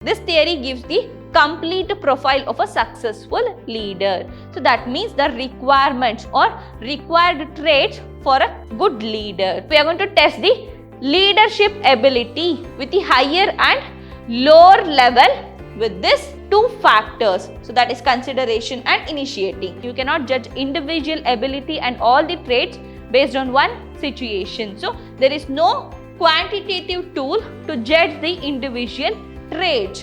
This theory gives the complete profile of a successful leader. So that means the requirements or required traits for a good leader. We are going to test the leadership ability with the higher and lower level with this two factors. So that is consideration and initiating. You cannot judge individual ability and all the traits based on one situation. So there is no quantitative tool to judge the individual traits.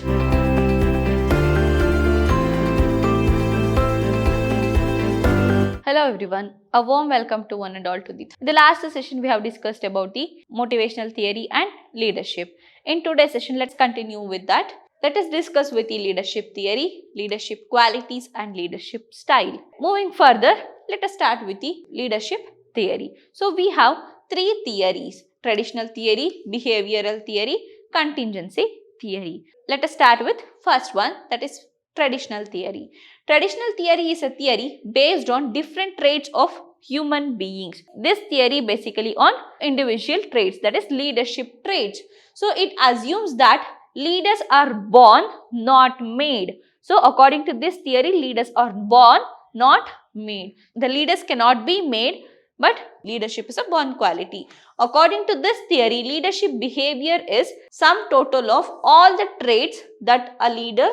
Hello everyone, a warm welcome to one and all to the. In the last session we have discussed about the motivational theory and leadership. In today's session let's continue with that. Let us discuss with the leadership theory, leadership qualities and leadership style. Moving further, let us start with the leadership theory. So we have three theories: traditional theory, behavioral theory, contingency theory. Let us start with first one, that is traditional theory. Traditional theory is a theory based on different traits of human beings. This theory basically on individual traits, that is leadership traits. So it assumes that leaders are born, not made. So according to this theory, leaders are born, not made. The leaders cannot be made, but leadership is a born quality. According to this theory, leadership behavior is sum total of all the traits that a leader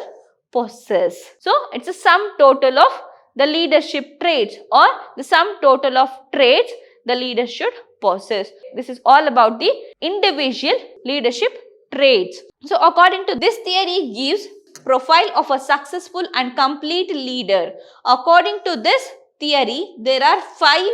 possess. So it's a sum total of the leadership traits, or the sum total of traits the leader should possess. This is all about the individual leadership traits. So according to this theory gives profile of a successful and complete leader. According to this theory, there are 5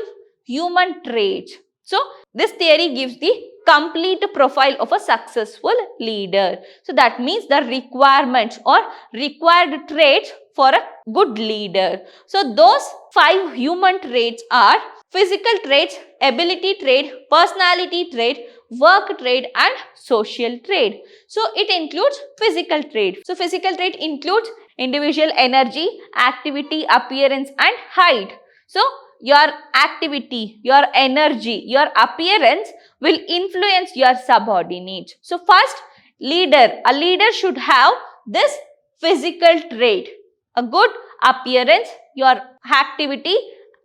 human traits. So this theory gives the complete profile of a successful leader. So that means the requirements or required traits for a good leader. So those 5 human traits are physical traits, ability trait, personality trait, work trait and social trait. So it includes physical trait. So physical trait includes individual energy, activity, appearance and height. So your activity, your energy, your appearance will influence your subordinates. So first, a leader should have this physical trait, a good appearance, your activity,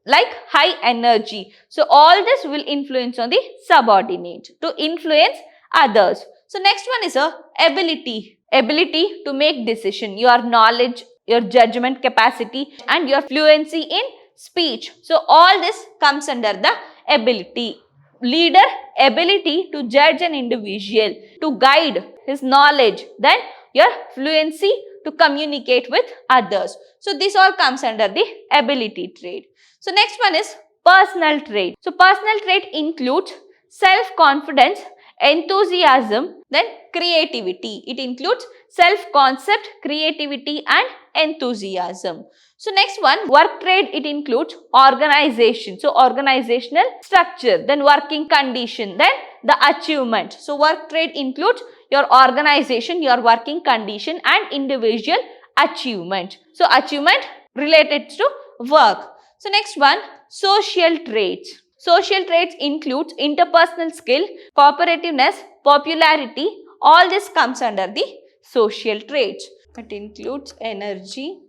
like high energy. So all this will influence on the subordinate to influence others. So next one is a ability to make decision, your knowledge, your judgment capacity and your fluency in speech. So all this comes under the ability. Leader ability to judge an individual, to guide his knowledge, then your fluency to communicate with others. So this all comes under the ability trait. So next one is personal trait. So personal trait includes self-confidence, enthusiasm, then creativity. It includes self-concept, creativity and enthusiasm. So next one, work trait, it includes organization. So organizational structure, then working condition, then the achievement. So work trait includes your organization, your working condition and individual achievement. So achievement related to work. So next one, social traits. Social traits includes interpersonal skill, cooperativeness, popularity. All this comes under the social traits. It includes energy,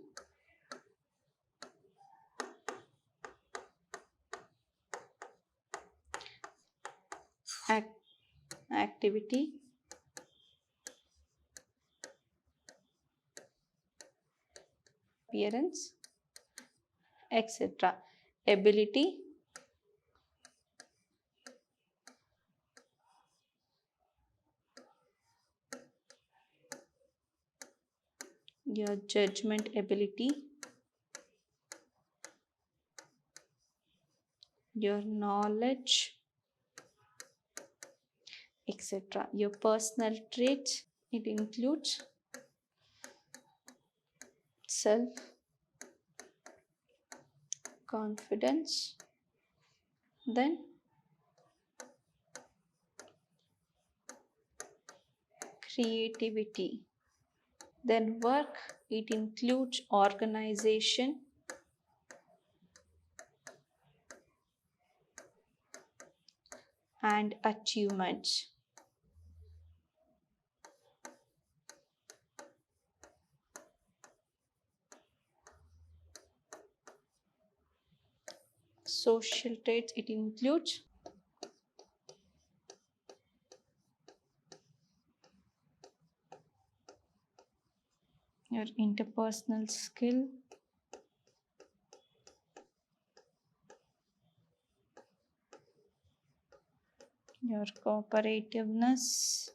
activity, appearance, etc. Ability, your judgment ability, your knowledge, etc. Your personal traits, it includes self-confidence, then creativity, then work, it includes organization, and achievements. social traits, it includes your interpersonal skill, your cooperativeness,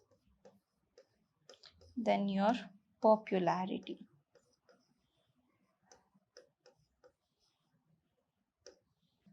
then your popularity.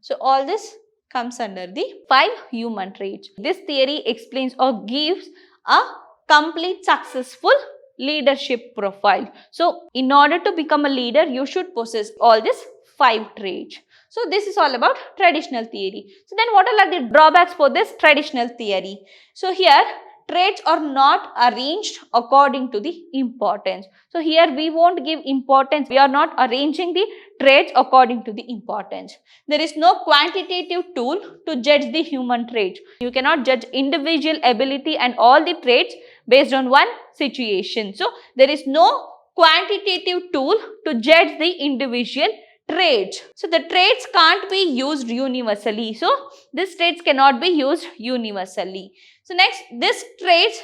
So all this comes under the 5 human traits. This theory explains or gives a complete successful leadership profile. So in order to become a leader, you should possess all these 5 traits. So this is all about traditional theory. So then what are the drawbacks for this traditional theory? So here traits are not arranged according to the importance. So here we won't give importance. We are not arranging the traits according to the importance. There is no quantitative tool to judge the human traits. You cannot judge individual ability and all the traits based on one situation. So there is no quantitative tool to judge the individual traits. So the traits can't be used universally. So these traits cannot be used universally. So next, these traits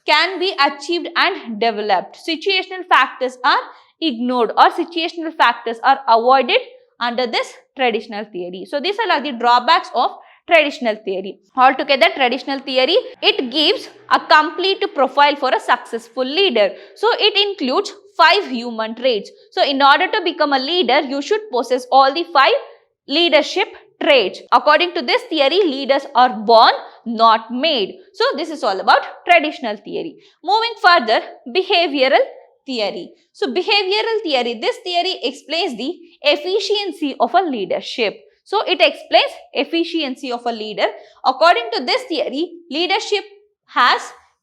can be achieved and developed. Situational factors are ignored or situational factors are avoided under this traditional theory. So these are the drawbacks of traditional theory. Altogether, traditional theory, it gives a complete profile for a successful leader. So it includes 5 human traits. So in order to become a leader, you should possess all the 5 leadership traits. According to this theory, leaders are born, not made. So this is all about traditional theory. Moving further, behavioral theory. So behavioral theory, this theory explains the efficiency of a leadership. So it explains efficiency of a leader. According to this theory, leadership has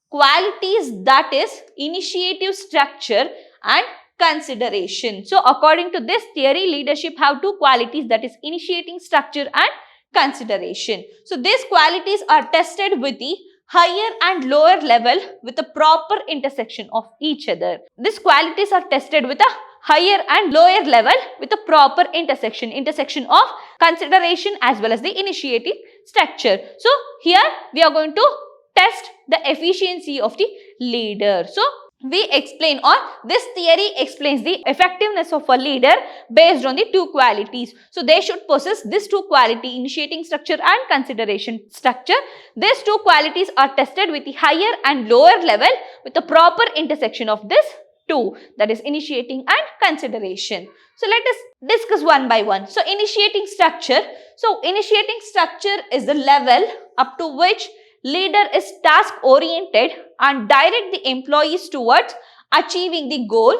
qualities, that is initiative, structure and consideration. So according to this theory, leadership have 2 qualities, that is initiating, structure and consideration. So these qualities are tested with the higher and lower level with a proper intersection of each other. These qualities are tested with a higher and lower level with a proper intersection of consideration as well as the initiative structure. So here we are going to test the efficiency of the leader. So we explain, or this theory explains the effectiveness of a leader based on the 2 qualities. So they should possess these 2 qualities, initiating structure and consideration structure. These 2 qualities are tested with the higher and lower level with the proper intersection of this 2, that is initiating and consideration. So let us discuss one by one. So initiating structure. So initiating structure is the level up to which leader is task oriented and direct the employees towards achieving the goal.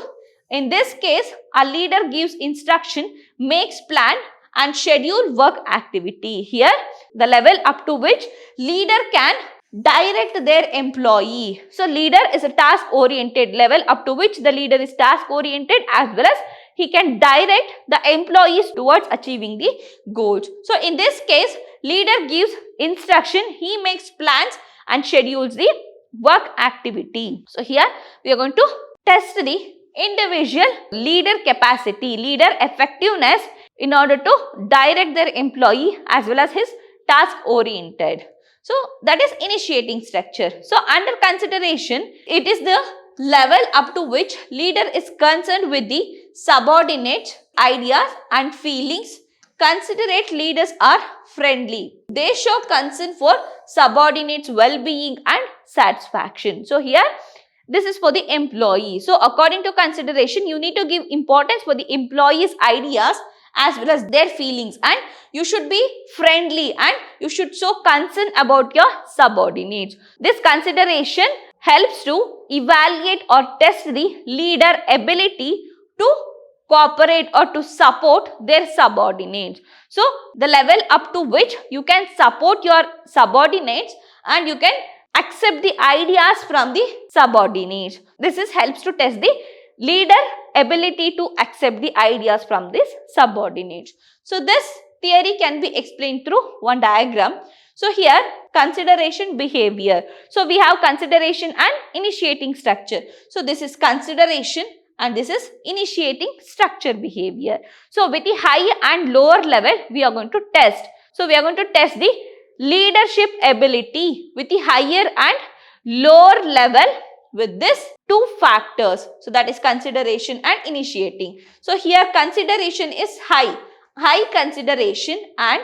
In this case, a leader gives instruction, makes plan and schedule work activity. Here, the level up to which leader can direct their employee. So leader is a task oriented level up to which the leader is task oriented as well as he can direct the employees towards achieving the goals. So in this case, leader gives instruction, he makes plans and schedules the work activity. So here we are going to test the individual leader capacity, leader effectiveness in order to direct their employee as well as his task oriented. So that is initiating structure. So under consideration, it is the level up to which leader is concerned with the subordinate ideas and feelings. Considerate leaders are friendly. They show concern for subordinates' well-being and satisfaction. So here, this is for the employee. So according to consideration, you need to give importance for the employee's ideas as well as their feelings, and you should be friendly and you should show concern about your subordinates. This consideration helps to evaluate or test the leader ability to cooperate or to support their subordinates. So the level up to which you can support your subordinates and you can accept the ideas from the subordinates. This helps to test the leader ability to accept the ideas from this subordinates. So this theory can be explained through one diagram. So here consideration behavior. So we have consideration and initiating structure. So this is consideration and this is initiating structure behavior. So with the high and lower level we are going to test. So we are going to test the leadership ability with the higher and lower level with this two factors. So that is consideration and initiating. So here consideration is high. High consideration and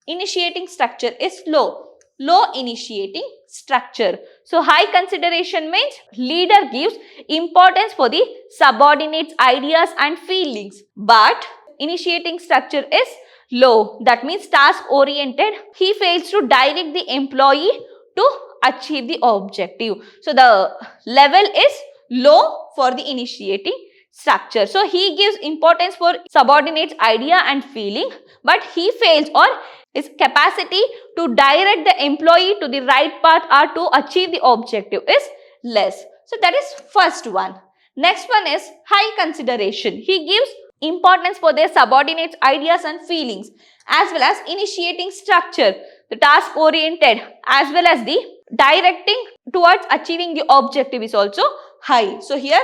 initiating structure is low. Low initiating structure. So high consideration means leader gives importance for the subordinates' ideas and feelings. But initiating structure is low. That means task oriented. He fails to direct the employee to achieve the objective. So the level is low for the initiating structure. So he gives importance for subordinates' idea and feeling, but he fails, or his capacity to direct the employee to the right path or to achieve the objective is less. So that is first one. Next one is high consideration. He gives importance for their subordinates' ideas and feelings, as well as initiating structure, the task oriented, as well as the directing towards achieving the objective is also high. So here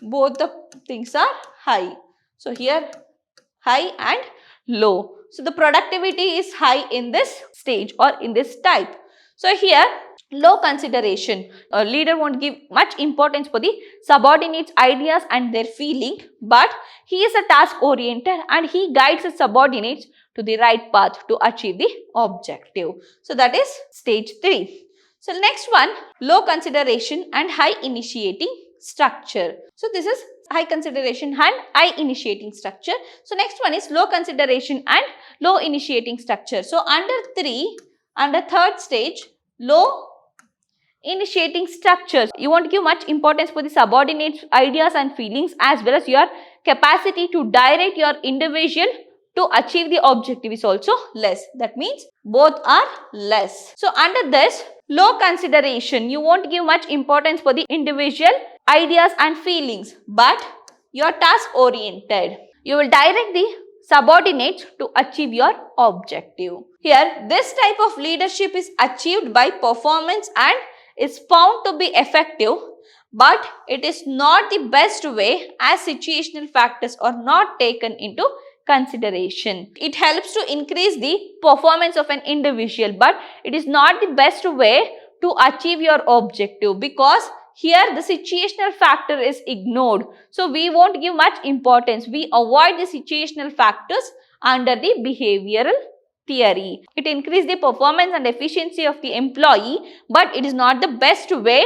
both the things are high. So here high and low. So the productivity is high in this stage or in this type. So here low consideration. A leader won't give much importance for the subordinates' ideas and their feeling, but he is a task oriented and he guides his subordinates to the right path to achieve the objective. So that is stage 3. So next one, low consideration and high initiating structure. So this is high consideration and high initiating structure. So next one is low consideration and low initiating structure. So under third stage, low initiating structures. You won't give much importance for the subordinates' ideas and feelings, as well as your capacity to direct your individual to achieve the objective is also less. That means both are less. So under this low consideration, you won't give much importance for the individual ideas and feelings, but you are task oriented. You will direct the subordinates to achieve your objective. Here, this type of leadership is achieved by performance and is found to be effective, but it is not the best way as situational factors are not taken into consideration. It helps to increase the performance of an individual, but it is not the best way to achieve your objective, because here the situational factor is ignored. So we won't give much importance. We avoid the situational factors under the behavioral theory. It increases the performance and efficiency of the employee, but it is not the best way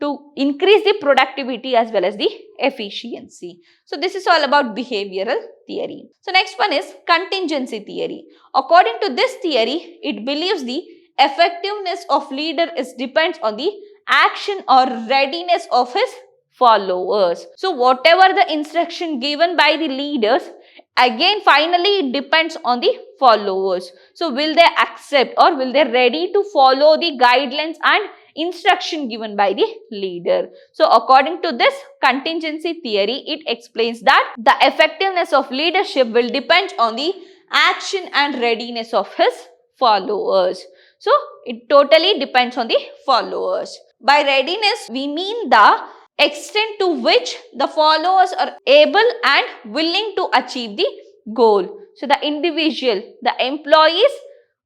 to increase the productivity as well as the efficiency. So this is all about behavioral theory. So next one is contingency theory. According to this theory, it believes the effectiveness of leader depends on the action or readiness of his followers. So whatever the instruction given by the leaders, again finally it depends on the followers. So will they accept or will they ready to follow the guidelines and instruction given by the leader. So according to this contingency theory, it explains that the effectiveness of leadership will depend on the action and readiness of his followers. So it totally depends on the followers. By readiness, we mean the extent to which the followers are able and willing to achieve the goal. So the individual, the employee's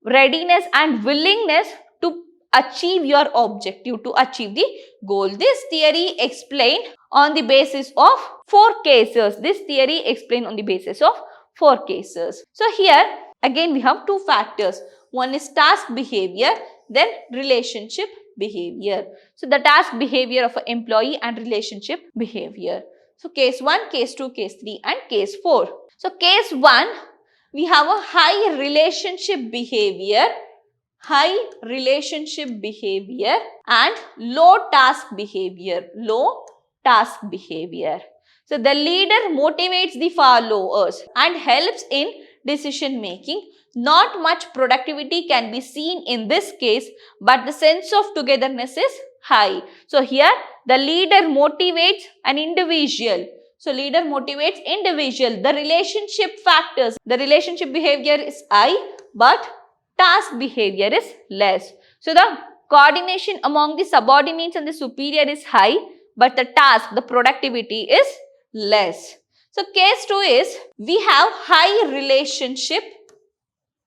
readiness and willingness to achieve your objective, to achieve the goal. This theory explained on the basis of 4 cases. This theory explained on the basis of 4 cases. So here again we have 2 factors. One is task behavior, then relationship behavior. So the task behavior of an employee and relationship behavior. So case 1, case 2, case 3 and case 4. So case 1, we have a high relationship behavior and low task behavior. So the leader motivates the followers and helps in decision making. Not much productivity can be seen in this case, but the sense of togetherness is high. So here the leader motivates an individual. So leader motivates individual. The relationship factors, the relationship behavior is high, but task behavior is less. So the coordination among the subordinates and the superior is high, but the task, the productivity is less. So case 2 is we have high relationship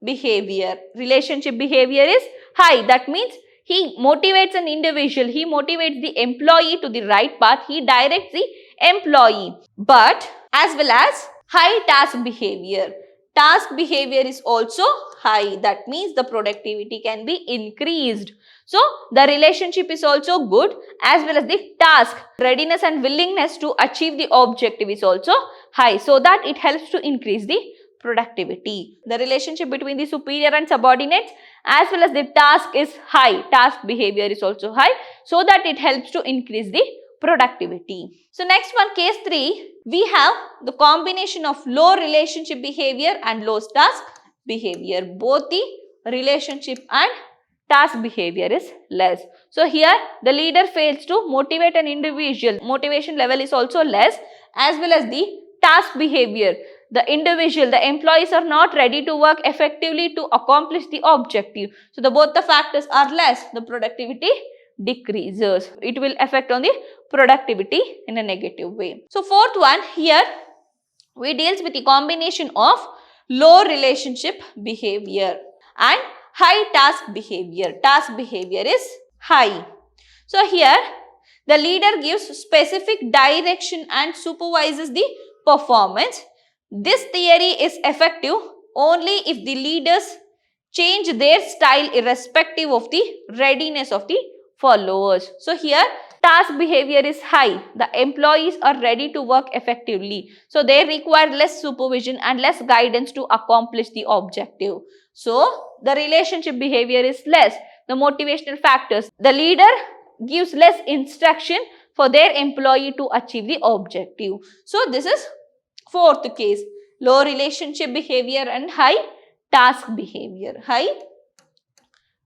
behavior. Relationship behavior is high. That means he motivates an individual, he motivates the employee to the right path, he directs the employee. But as well as high task behavior. Task behavior is also high. That means the productivity can be increased. So the relationship is also good, as well as the task readiness and willingness to achieve the objective is also high, so that it helps to increase the productivity. The relationship between the superior and subordinates as well as the task is high. Task behavior is also high, so that it helps to increase the productivity. So next one, case 3, we have the combination of low relationship behavior and low task behavior. Both the relationship and task behavior is less. So here the leader fails to motivate an individual. Motivation level is also less, as well as the task behavior. The individual, the employees are not ready to work effectively to accomplish the objective. So both the factors are less. The productivity decreases. It will affect on the productivity in a negative way. So fourth one, here we deals with the combination of low relationship behavior and high task behavior. Task behavior is high. So here the leader gives specific direction and supervises the performance. This theory is effective only if the leaders change their style irrespective of the readiness of the followers. So here task behavior is high. The employees are ready to work effectively. So they require less supervision and less guidance to accomplish the objective. So the relationship behavior is less. The motivational factors. The leader gives less instruction for their employee to achieve the objective. So this is fourth case. Low relationship behavior and high task behavior. High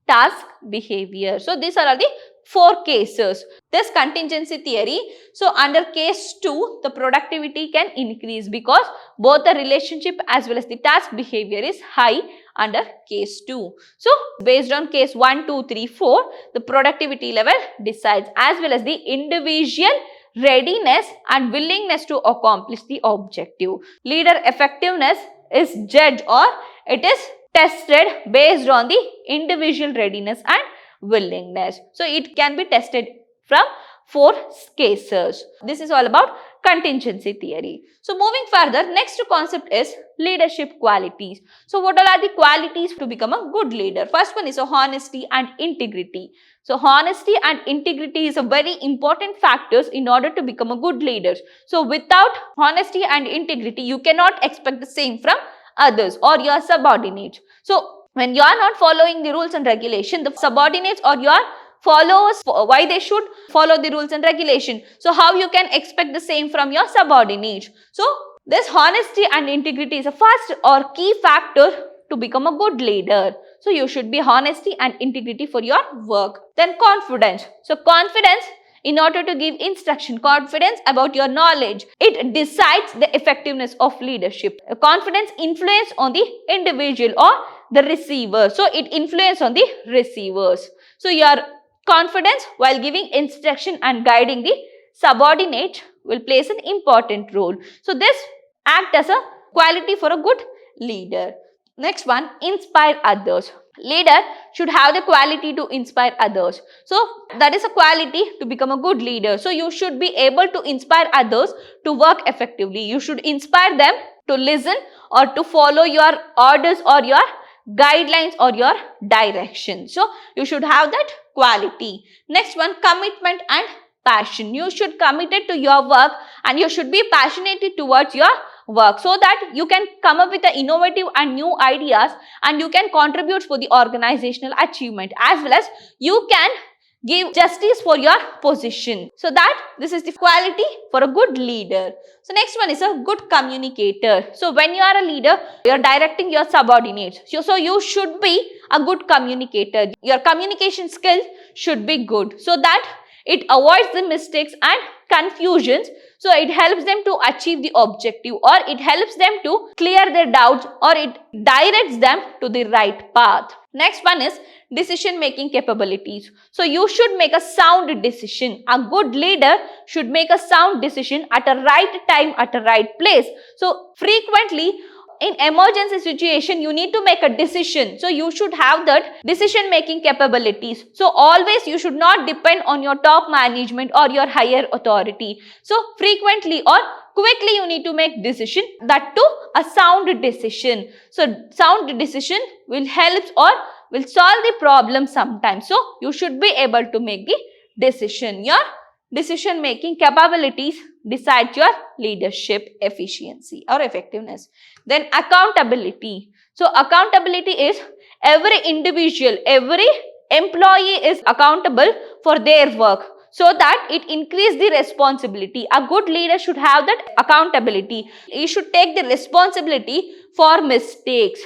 task behavior. So these are all the 4 cases. This contingency theory. So under case 2, the productivity can increase because both the relationship as well as the task behavior is high under case 2. So based on case 1, 2, 3, 4, the productivity level decides, as well as the individual readiness and willingness to accomplish the objective. Leader effectiveness is judged, or it is tested based on the individual readiness and willingness. So it can be tested from 4 cases. This is all about contingency theory. So moving further, next concept is leadership qualities. So what all are the qualities to become a good leader? First one is honesty and integrity. So honesty and integrity is a very important factors in order to become a good leader. So without honesty and integrity, you cannot expect the same from others or your subordinates. So when you are not following the rules and regulation, the subordinates or your followers, why they should follow the rules and regulation. So how you can expect the same from your subordinates? So this honesty and integrity is a first or key factor to become a good leader. So you should be honesty and integrity for your work. Then confidence. So confidence in order to give instruction, confidence about your knowledge. It decides the effectiveness of leadership. Confidence influence on the individual or the receiver. So it influence on the receivers. So your confidence while giving instruction and guiding the subordinate will plays an important role. So this act as a quality for a good leader. Next one, inspire others. Leader should have the quality to inspire others. So that is a quality to become a good leader. So you should be able to inspire others to work effectively. You should inspire them to listen or to follow your orders or your guidelines or your direction. So you should have that quality. Next one, commitment and passion. You should committed to your work and you should be passionate towards your work, so that you can come up with the innovative and new ideas and you can contribute for the organizational achievement, as well as you can give justice for your position. So that this is the quality for a good leader. So next one is a good communicator. So when you are a leader, you are directing your subordinates. So you should be a good communicator. Your communication skills should be good, so that it avoids the mistakes and confusions. So it helps them to achieve the objective, or it helps them to clear their doubts, or it directs them to the right path. Next one is decision making capabilities. So you should make a sound decision. A good leader should make a sound decision at a right time, at a right place. So frequently in emergency situation, you need to make a decision. So you should have that decision making capabilities. So always you should not depend on your top management or your higher authority. So frequently or quickly you need to make decision, that too a sound decision. So sound decision will help or will solve the problem sometimes. So you should be able to make the decision. Your decision making capabilities decide your leadership efficiency or effectiveness. Then accountability. So accountability is every individual, every employee is accountable for their work, so that it increases the responsibility. A good leader should have that accountability. He should take the responsibility for mistakes.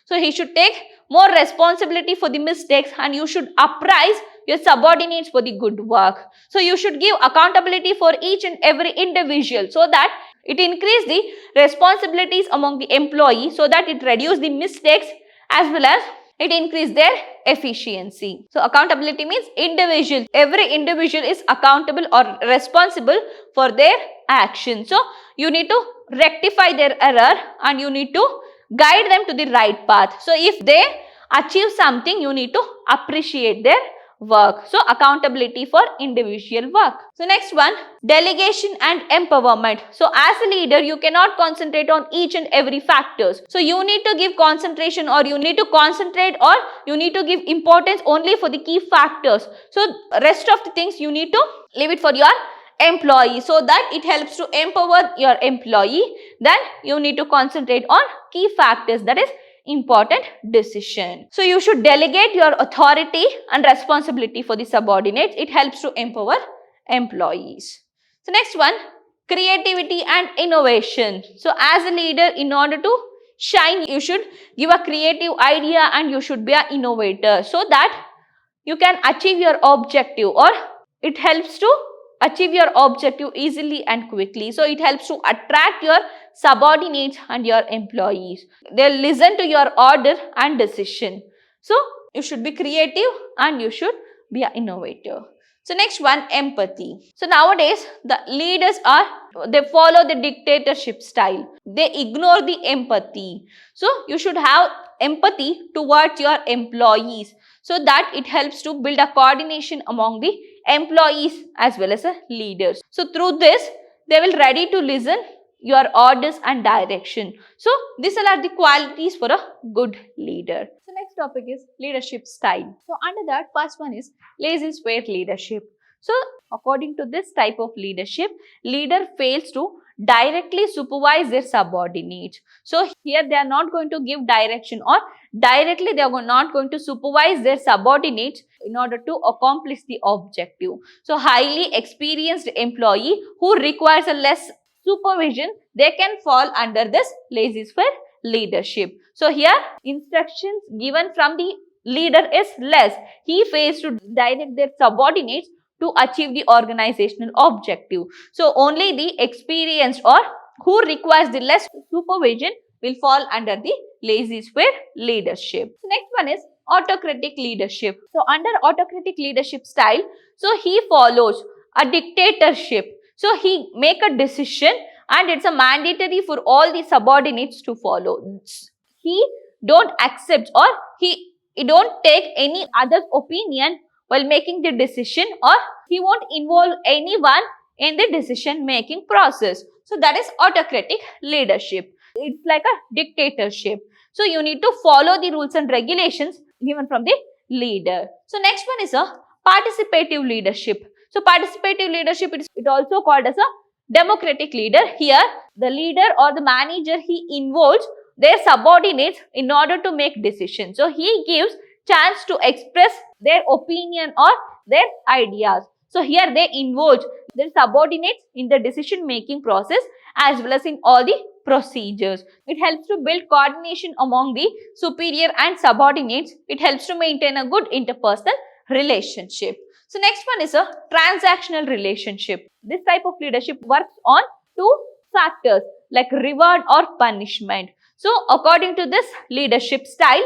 So he should take more responsibility for the mistakes, and you should apprise your subordinates for the good work. So you should give accountability for each and every individual, so that it increases the responsibilities among the employee, so that it reduces the mistakes as well as it increases their efficiency. So accountability means individual. Every individual is accountable or responsible for their action. So you need to rectify their error and you need to guide them to the right path. So if they achieve something, you need to appreciate their work. So accountability for individual work. So next one, delegation and empowerment. So as a leader, you cannot concentrate on each and every factors. So you need to give concentration, or you need to concentrate, or you need to give importance only for the key factors. So rest of the things you need to leave it for your employee, so that it helps to empower your employee. Then you need to concentrate on key factors, that is important decision. So you should delegate your authority and responsibility for the subordinates. It helps to empower employees. So next one, creativity and innovation. So as a leader, in order to shine, you should give a creative idea and you should be an innovator, so that you can achieve your objective, or it helps to achieve your objective easily and quickly. So it helps to attract your subordinates and your employees. They'll listen to your order and decision. So you should be creative and you should be an innovator. So next one, empathy. So nowadays the leaders they follow the dictatorship style. They ignore the empathy. So you should have empathy towards your employees, so that it helps to build a coordination among the employees as well as the leaders. So through this, they will ready to listen your orders and direction. So these are the qualities for a good leader. So next topic is leadership style. So under that, first one is laissez-faire leadership. So according to this type of leadership, leader fails to directly supervise their subordinates. So here they are not going to give direction, or directly they are not going to supervise their subordinates in order to accomplish the objective. So highly experienced employee who requires a less supervision, they can fall under this laissez-faire leadership. So here instructions given from the leader is less. He fails to direct their subordinates to achieve the organizational objective. So only the experienced or who requires the less supervision will fall under the laissez-faire leadership. So next one is autocratic leadership. So under autocratic leadership style, so he follows a dictatorship. So he make a decision and it's a mandatory for all the subordinates to follow. He don't accept, or he don't take any other's opinion while making the decision, or he won't involve anyone in the decision making process. So that is autocratic leadership. It's like a dictatorship. So you need to follow the rules and regulations given from the leader. So next one is a participative leadership. So participative leadership, it also called as a democratic leader. Here the leader or the manager, he involves their subordinates in order to make decisions. So he gives chance to express their opinion or their ideas. So here they involve their subordinates in the decision making process as well as in all the procedures. It helps to build coordination among the superior and subordinates. It helps to maintain a good interpersonal relationship. So next one is a transactional relationship. This type of leadership works on two factors like reward or punishment. So according to this leadership style,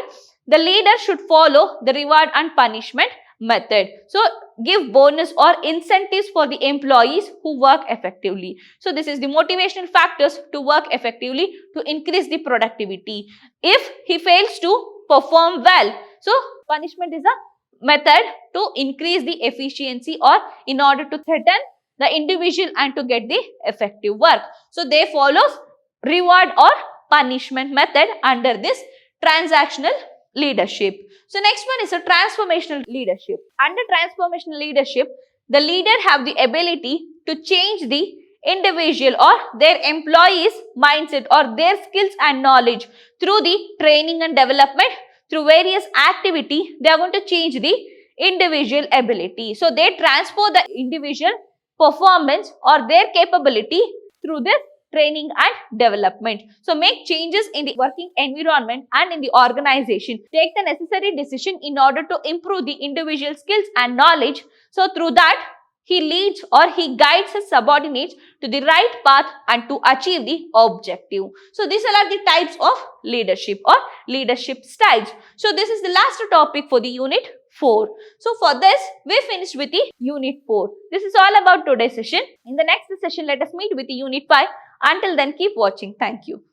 the leader should follow the reward and punishment method. So give bonus or incentives for the employees who work effectively. So this is the motivational factors to work effectively to increase the productivity. If he fails to perform well, so punishment is a method to increase the efficiency or in order to threaten the individual and to get the effective work. So they follows reward or punishment method under this transactional leadership. So next one is a transformational leadership. Under transformational leadership, the leader have the ability to change the individual or their employees mindset or their skills and knowledge through the training and development. Through various activity, they are going to change the individual ability. So they transfer the individual performance or their capability through this training and development. So make changes in the working environment and in the organization. Take the necessary decision in order to improve the individual skills and knowledge. So through that, he leads or he guides his subordinates to the right path and to achieve the objective. So these are the types of leadership or leadership styles. So this is the last topic for the unit 4. So for this, we finished with the unit 4. This is all about today's session. In the next session, let us meet with the unit 5. Until then, keep watching. Thank you.